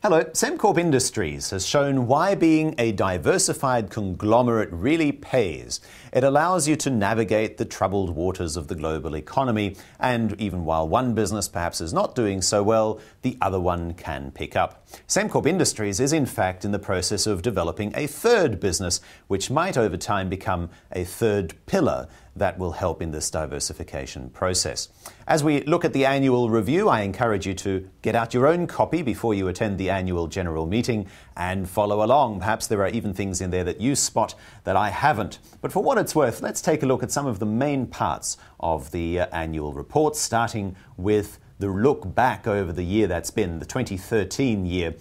Hello, Sembcorp Industries has shown why being a diversified conglomerate really pays. It allows you to navigate the troubled waters of the global economy, and even while one business perhaps is not doing so well, the other one can pick up. Sembcorp Industries is in fact in the process of developing a third business, which might over time become a third pillar that will help in this diversification process. As we look at the annual review, I encourage you to get out your own copy before you attend the annual general meeting and follow along. Perhaps there are even things in there that you spot that I haven't. But for what it's worth, let's take a look at some of the main parts of the annual report, starting with the look back over the year that's been, the 2013 year,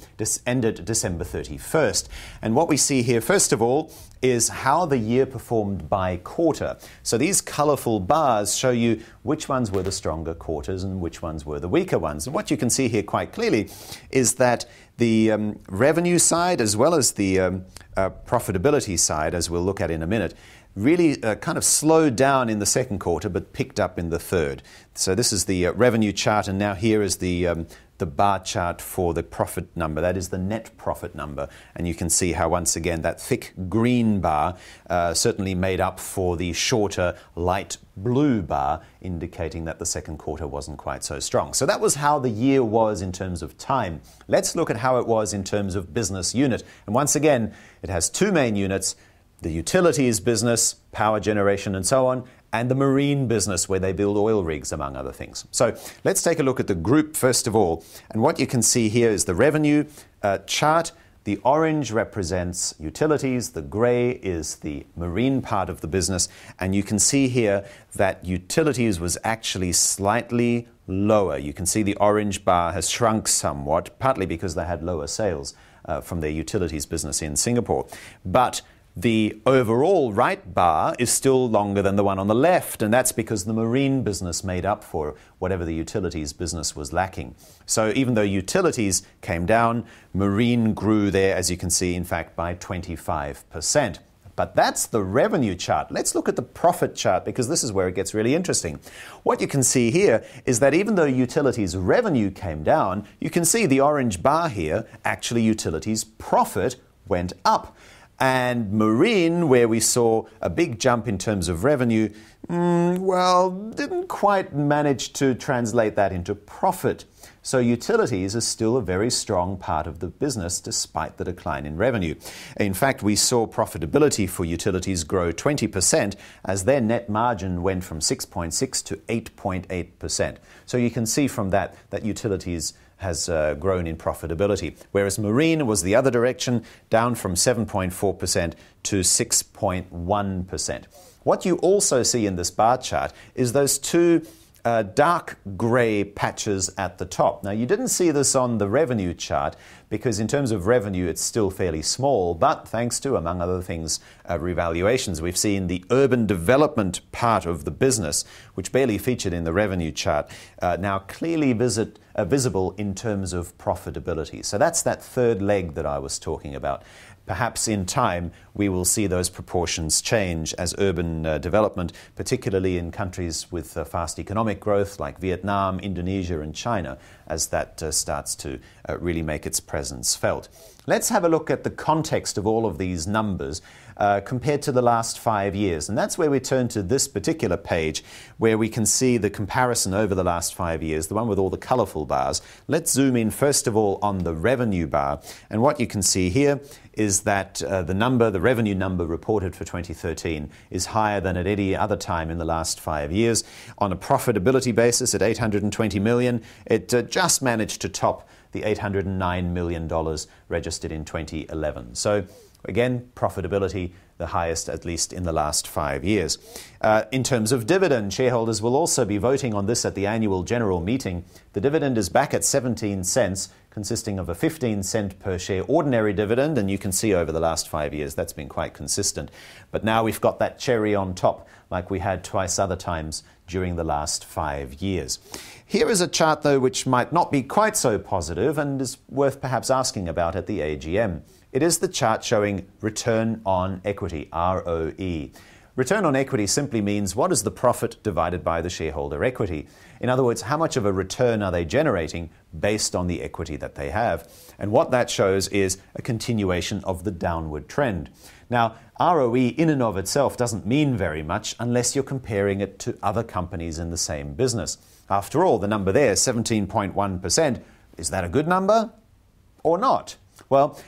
ended December 31st. And what we see here, first of all, is how the year performed by quarter. So these colourful bars show you which ones were the stronger quarters and which ones were the weaker ones. And what you can see here quite clearly is that the revenue side as well as the profitability side, as we'll look at in a minute, really kind of slowed down in the second quarter but picked up in the third. So this is the revenue chart, and now here is the bar chart for the profit number. That is the net profit number. And you can see how once again that thick green bar certainly made up for the shorter light blue bar, indicating that the second quarter wasn't quite so strong. So that was how the year was in terms of time. Let's look at how it was in terms of business unit. And once again, it has two main units: the utilities business, power generation and so on, and the marine business where they build oil rigs, among other things. So let's take a look at the group first of all. And what you can see here is the revenue chart. The orange represents utilities, the grey is the marine part of the business, and you can see here that utilities was actually slightly lower. You can see the orange bar has shrunk somewhat, partly because they had lower sales from their utilities business in Singapore. But the overall right bar is still longer than the one on the left, and that's because the marine business made up for whatever the utilities business was lacking. So even though utilities came down, marine grew there, as you can see, in fact, by 25%. But that's the revenue chart. Let's look at the profit chart, because this is where it gets really interesting. What you can see here is that even though utilities revenue came down, you can see the orange bar here, actually utilities profit went up. And marine, where we saw a big jump in terms of revenue, didn't quite manage to translate that into profit. So utilities is still a very strong part of the business despite the decline in revenue. In fact, we saw profitability for utilities grow 20% as their net margin went from 6.6 to 8.8%. So you can see from that utilities has grown in profitability, whereas marine was the other direction, down from 7.4% to 6.1%. What you also see in this bar chart is those two dark grey patches at the top. Now, you didn't see this on the revenue chart because in terms of revenue, it's still fairly small, but thanks to, among other things, revaluations, we've seen the urban development part of the business, which barely featured in the revenue chart, now clearly visible in terms of profitability. So that's that third leg that I was talking about. Perhaps in time we will see those proportions change as urban development, particularly in countries with fast economic growth like Vietnam, Indonesia and China, as that starts to really make its presence felt. Let's have a look at the context of all of these numbers compared to the last 5 years. And that's where we turn to this particular page where we can see the comparison over the last 5 years, the one with all the colourful bars. Let's zoom in first of all on the revenue bar. And what you can see here is that the revenue number reported for 2013 is higher than at any other time in the last 5 years. On a profitability basis at $820 million, it just managed to top the $809 million registered in 2011. So again, profitability the highest, at least in the last 5 years. In terms of dividend, shareholders will also be voting on this at the annual general meeting. The dividend is back at 17 cents, consisting of a 15-cent per share ordinary dividend, and you can see over the last 5 years that's been quite consistent. But now we've got that cherry on top, like we had twice other times during the last 5 years. Here is a chart, though, which might not be quite so positive and is worth perhaps asking about at the AGM. It is the chart showing return on equity, ROE. Return on equity simply means what is the profit divided by the shareholder equity. In other words, how much of a return are they generating based on the equity that they have? And what that shows is a continuation of the downward trend. Now, ROE in and of itself doesn't mean very much unless you're comparing it to other companies in the same business. After all, the number there, 17.1%, is that a good number or not? Well,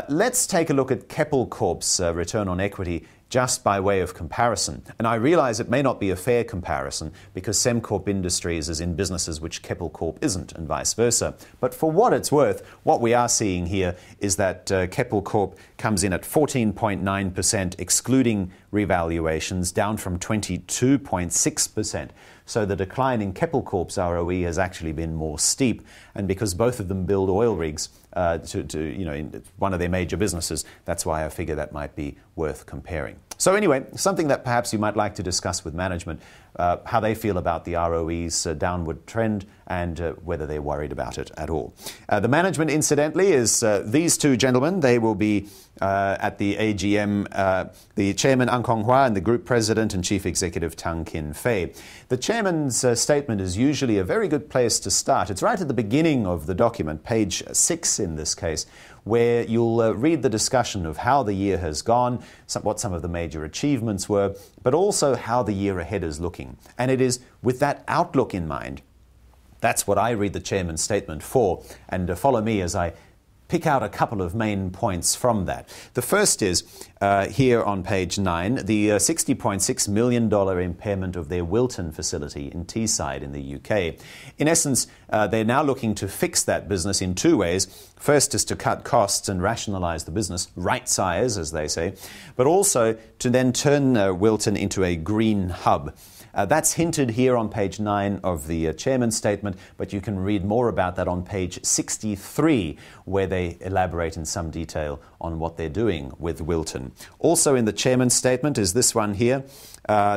let's take a look at Keppel Corp's return on equity just by way of comparison. And I realize it may not be a fair comparison because Sembcorp Industries is in businesses which Keppel Corp isn't and vice versa. But for what it's worth, what we are seeing here is that Keppel Corp comes in at 14.9% excluding revaluations, down from 22.6%. So the decline in Keppel Corp's ROE has actually been more steep. And because both of them build oil rigs in one of their major businesses, that's why I figure that might be worth comparing. So anyway, something that perhaps you might like to discuss with management, how they feel about the ROE's downward trend and whether they're worried about it at all. The management, incidentally, is these two gentlemen. They will be at the AGM, the chairman, Ang Kong Hwa, and the group president and chief executive, Tang Kin Fei. The chairman's statement is usually a very good place to start. It's right at the beginning of the document, page 6 in this case, where you'll read the discussion of how the year has gone, what some of the major achievements were, but also how the year ahead is looking. And it is with that outlook in mind. That's what I read the chairman's statement for. And follow me as I pick out a couple of main points from that. The first is here on page 9, the $60.6 million impairment of their Wilton facility in Teesside in the UK. In essence, they're now looking to fix that business in two ways. First is to cut costs and rationalize the business, right size, as they say, but also to then turn Wilton into a green hub. That's hinted here on page 9 of the chairman's statement, but you can read more about that on page 63, where they elaborate in some detail on what they're doing with Wilton. Also in the chairman's statement is this one here,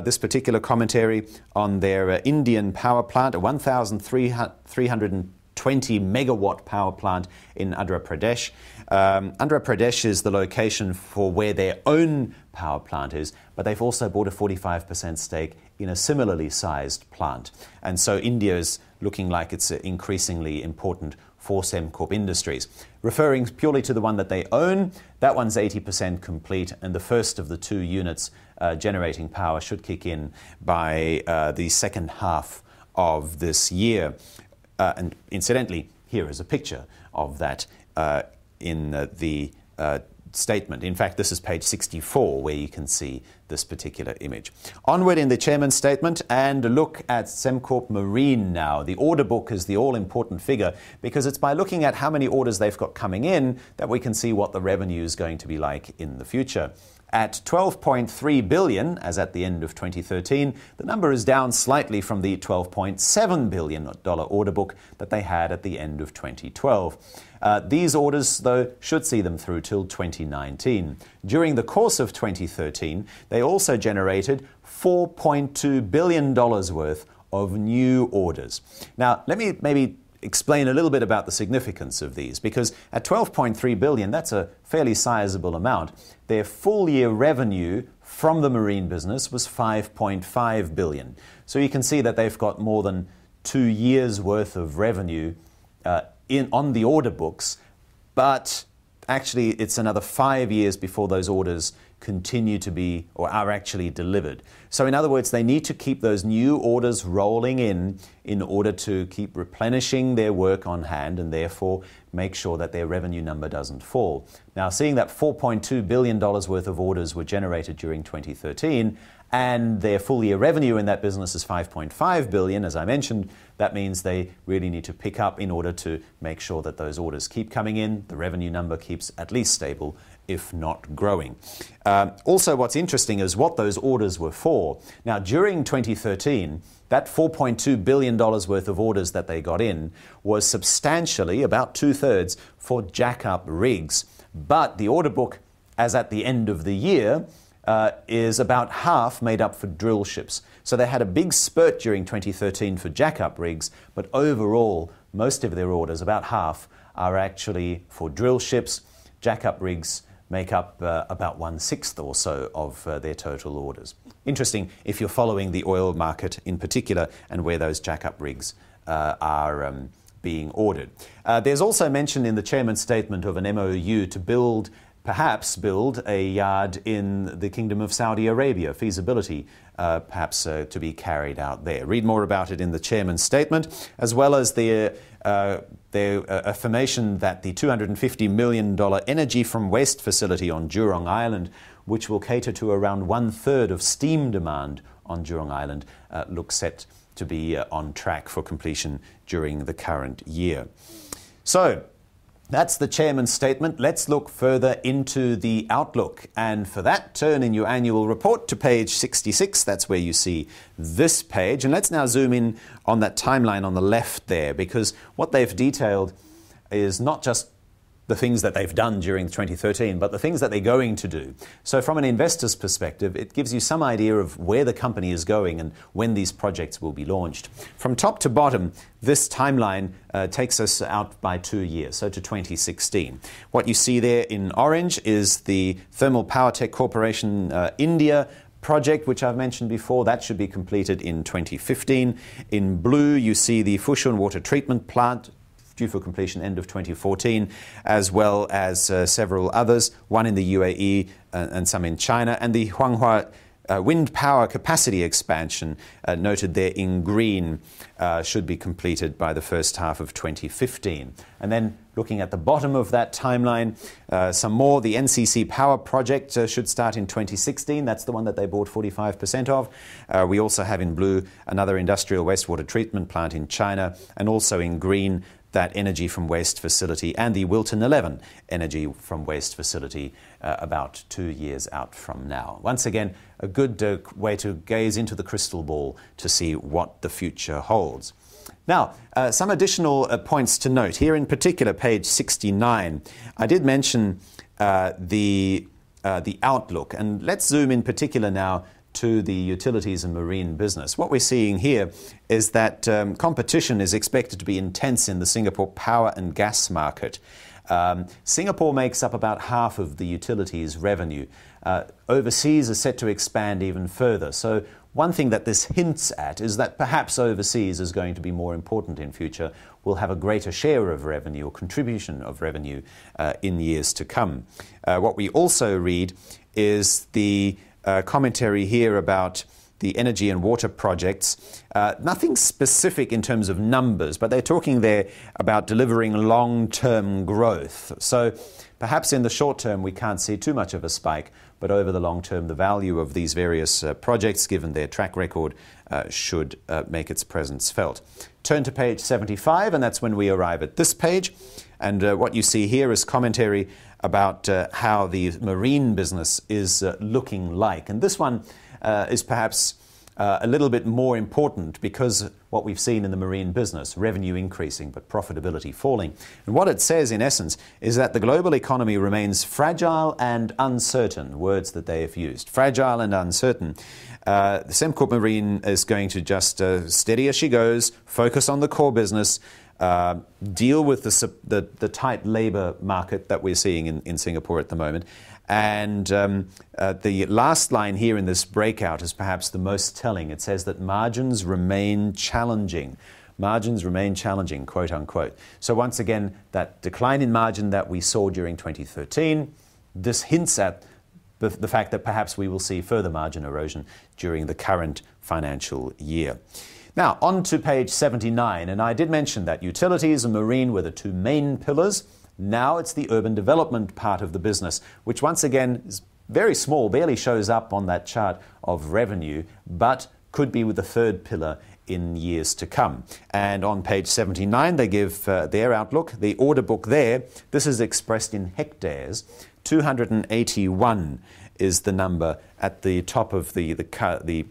this particular commentary on their Indian power plant, a 1,320 megawatt power plant in Andhra Pradesh. Andhra Pradesh is the location for where their own power plant is, but they've also bought a 45% stake in a similarly sized plant. And so India is looking like it's increasingly important for Sembcorp Industries. Referring purely to the one that they own, that one's 80% complete, and the first of the two units generating power should kick in by the second half of this year. And incidentally, here is a picture of that in the statement. In fact, this is page 64 where you can see this particular image. Onward in the chairman's statement and look at Sembcorp Marine now. The order book is the all-important figure because it's by looking at how many orders they've got coming in that we can see what the revenue is going to be like in the future. At $12.3 billion, as at the end of 2013, the number is down slightly from the $12.7 billion order book that they had at the end of 2012. These orders, though, should see them through till 2019. During the course of 2013, they also generated $4.2 billion worth of new orders. Now, let me maybe explain a little bit about the significance of these, because at $12.3 billion, that's a fairly sizable amount. Their full year revenue from the marine business was $5.5 billion. So you can see that they've got more than 2 years worth of revenue on the order books, but actually it's another 5 years before those orders continue to be or are actually delivered. So in other words, they need to keep those new orders rolling in order to keep replenishing their work on hand and therefore make sure that their revenue number doesn't fall. Now, seeing that $4.2 billion worth of orders were generated during 2013 and their full year revenue in that business is $5.5 billion, as I mentioned, that means they really need to pick up in order to make sure that those orders keep coming in, the revenue number keeps at least stable, if not growing. Also, what's interesting is what those orders were for. Now, during 2013, that $4.2 billion worth of orders that they got in was substantially, about 2/3, for jack-up rigs. But the order book, as at the end of the year, is about half made up for drill ships. So they had a big spurt during 2013 for jack-up rigs, but overall, most of their orders, about half, are actually for drill ships. Jack-up rigs make up about 1/6 or so of their total orders. Interesting if you're following the oil market in particular and where those jack-up rigs are being ordered. There's also mention in the chairman's statement of an MOU to perhaps build a yard in the Kingdom of Saudi Arabia, feasibility perhaps to be carried out there. Read more about it in the chairman's statement, as well as their affirmation that the $250 million Energy from Waste facility on Jurong Island, which will cater to around 1/3 of steam demand on Jurong Island, looks set to be on track for completion during the current year. So, that's the chairman's statement. Let's look further into the outlook. And for that, turn in your annual report to page 66. That's where you see this page. And let's now zoom in on that timeline on the left there, because what they've detailed is not just the things that they've done during 2013, but the things that they're going to do. So from an investor's perspective, it gives you some idea of where the company is going and when these projects will be launched. From top to bottom, this timeline takes us out by 2 years, so to 2016. What you see there in orange is the Thermal Power Tech Corporation India project, which I've mentioned before. That should be completed in 2015. In blue, you see the Fushun water treatment plant, due for completion end of 2014, as well as several others, one in the UAE and some in China, and the Huanghua wind power capacity expansion, noted there in green, should be completed by the first half of 2015. And then looking at the bottom of that timeline, some more. The NCC Power Project should start in 2016. That's the one that they bought 45% of. We also have in blue another industrial wastewater treatment plant in China, and also in green that Energy from Waste facility and the Wilton 11 Energy from Waste facility about 2 years out from now. Once again, a good way to gaze into the crystal ball to see what the future holds. Now, some additional points to note. Here in particular, page 69, I did mention the outlook. And let's zoom in particular now to the utilities and marine business. What we're seeing here is that competition is expected to be intense in the Singapore power and gas market. Singapore makes up about half of the utilities revenue. Overseas is set to expand even further. So one thing that this hints at is that perhaps overseas is going to be more important in future. We'll have a greater share of revenue or contribution of revenue in years to come. What we also read is the commentary here about the energy and water projects. Nothing specific in terms of numbers, but they're talking there about delivering long-term growth. So perhaps in the short term we can't see too much of a spike, but over the long term the value of these various projects, given their track record, should make its presence felt. Turn to page 75, and that's when we arrive at this page. And what you see here is commentary about how the marine business is looking like. And this one is perhaps a little bit more important, because what we've seen in the marine business, revenue increasing but profitability falling. And what it says in essence is that the global economy remains fragile and uncertain, words that they have used, fragile and uncertain. The Sembcorp Marine is going to just steady as she goes, focus on the core business, deal with the tight labour market that we're seeing in Singapore at the moment. And the last line here in this breakout is perhaps the most telling. It says that margins remain challenging. Margins remain challenging, quote unquote. So once again, that decline in margin that we saw during 2013, this hints at the fact that perhaps we will see further margin erosion during the current financial year. Now, on to page 79, and I did mention that utilities and marine were the two main pillars. Now it's the urban development part of the business, which once again is very small, barely shows up on that chart of revenue, but could be with the third pillar in years to come. And on page 79, they give their outlook. The order book there, this is expressed in hectares. 281 is the number at the top of the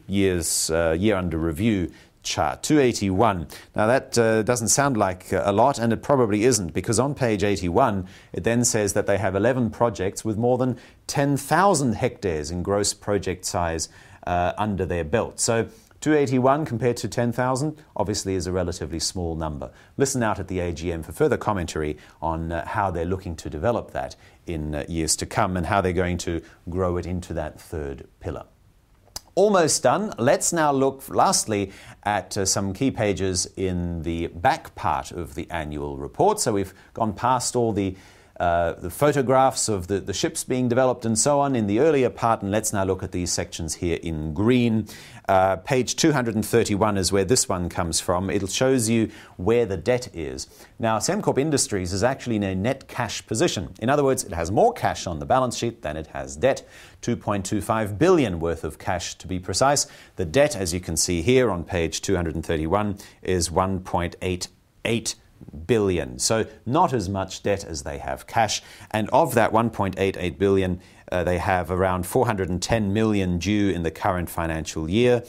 year under review chart, 281. Now that doesn't sound like a lot, and it probably isn't, because on page 81 it then says that they have 11 projects with more than 10,000 hectares in gross project size under their belt. So 281 compared to 10,000 obviously is a relatively small number. Listen out at the AGM for further commentary on how they're looking to develop that in years to come and how they're going to grow it into that third pillar. Almost done. Let's now look lastly at some key pages in the back part of the annual report. So we've gone past all the photographs of the ships being developed and so on in the earlier part, and let's now look at these sections here in green. Page 231 is where this one comes from. It shows you where the debt is. Now, Sembcorp Industries is actually in a net cash position. In other words, it has more cash on the balance sheet than it has debt. 2.25 billion worth of cash to be precise. The debt, as you can see here on page 231, is 1.88 billion. So not as much debt as they have cash. And of that 1.88 billion, they have around 410 million due in the current financial year,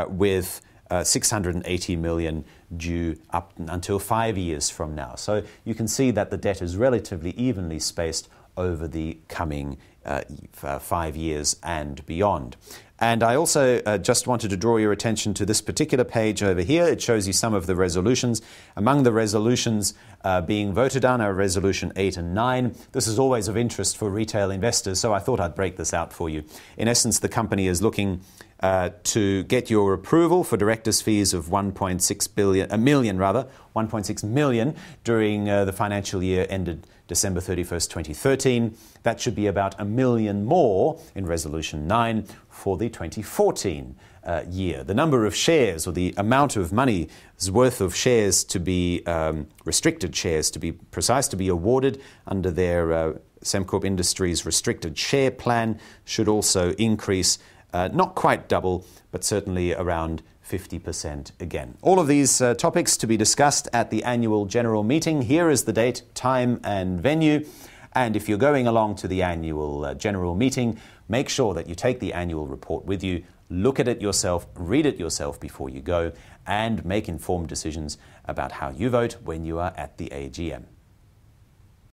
with 680 million due up until 5 years from now. So you can see that the debt is relatively evenly spaced over the coming 5 years and beyond. And I also just wanted to draw your attention to this particular page over here. It shows you some of the resolutions. Among the resolutions being voted on are Resolution 8 and 9. This is always of interest for retail investors, so I thought I'd break this out for you. In essence, the company is looking to get your approval for directors' fees of 1.6 million during the financial year ended December 31st, 2013. That should be about $1 million more in Resolution 9 for the 2014 year. The number of shares, or the amount of money's worth of shares to be, restricted shares to be precise, to be awarded under their Sembcorp Industries restricted share plan should also increase, not quite double, but certainly around 50% again. All of these topics to be discussed at the annual general meeting. Here is the date, time and venue. And if you're going along to the annual general meeting, make sure that you take the annual report with you, look at it yourself, read it yourself before you go, and make informed decisions about how you vote when you are at the AGM.